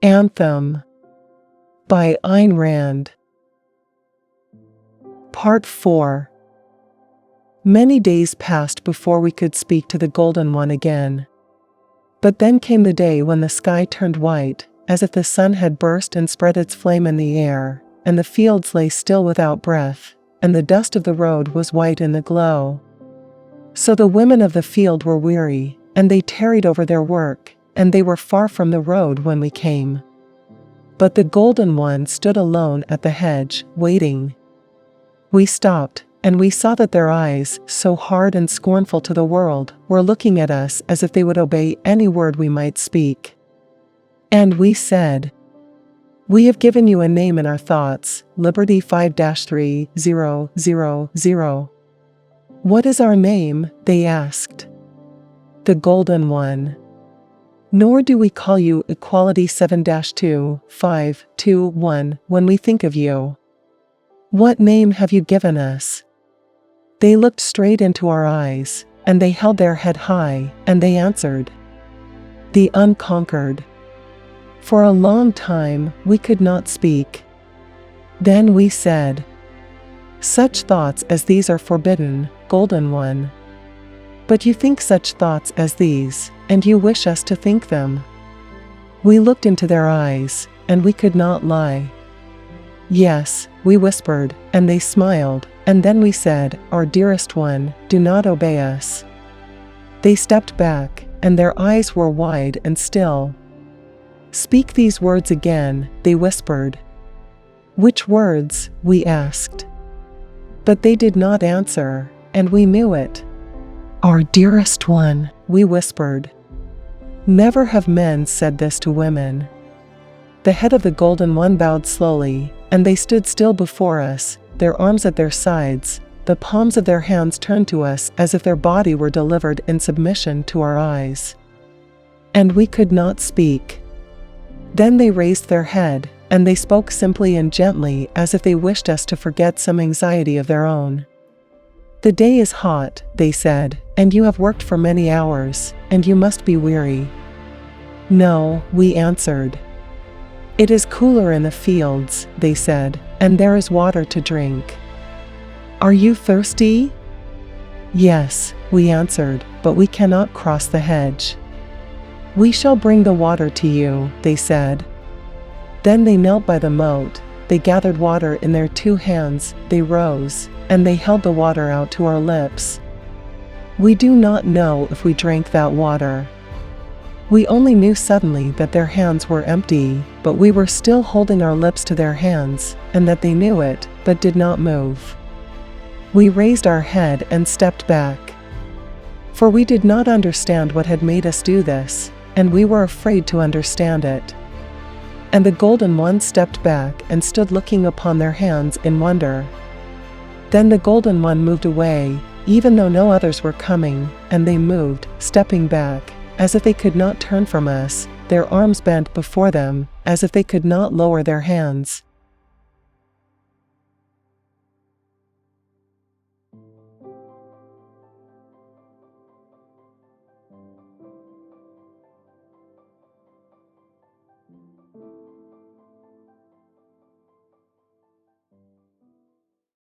Anthem by Ayn Rand. Part 4. Many days passed before we could speak to the Golden One again. But then came the day when the sky turned white, as if the sun had burst and spread its flame in the air, and the fields lay still without breath, and the dust of the road was white in the glow. So the women of the field were weary, and they tarried over their work, and they were far from the road when we came. But the Golden One stood alone at the hedge, waiting. We stopped, and we saw that their eyes, so hard and scornful to the world, were looking at us as if they would obey any word we might speak. And we said, "We have given you a name in our thoughts, Liberty 5-3000. What is our name?" they asked. "The Golden One." "Nor do we call you Equality 7-2521 when we think of you. What name have you given us?" They looked straight into our eyes, and they held their head high, and they answered, "The Unconquered." For a long time we could not speak. Then we said, "Such thoughts as these are forbidden, Golden One. But you think such thoughts as these, and you wish us to think them." We looked into their eyes, and we could not lie. "Yes," we whispered, and they smiled, and then we said, "Our dearest one, do not obey us." They stepped back, and their eyes were wide and still. "Speak these words again," they whispered. "Which words?" we asked. But they did not answer, and we knew it. "Our dearest one," we whispered. Never have men said this to women. The head of the Golden One bowed slowly, and they stood still before us, their arms at their sides, the palms of their hands turned to us as if their body were delivered in submission to our eyes. And we could not speak. Then they raised their head, and they spoke simply and gently as if they wished us to forget some anxiety of their own. "The day is hot," they said, "and you have worked for many hours, and you must be weary." "No," we answered. "It is cooler in the fields," they said, "and there is water to drink." "Are you thirsty?" "Yes," we answered, "but we cannot cross the hedge." "We shall bring the water to you," they said. Then they knelt by the moat, they gathered water in their 2 hands, they rose, and they held the water out to our lips. We do not know if we drank that water. We only knew suddenly that their hands were empty, but we were still holding our lips to their hands, and that they knew it, but did not move. We raised our head and stepped back. For we did not understand what had made us do this, and we were afraid to understand it. And the Golden One stepped back and stood looking upon their hands in wonder. Then the Golden One moved away, even though no others were coming, and they moved, stepping back, as if they could not turn from us, their arms bent before them, as if they could not lower their hands.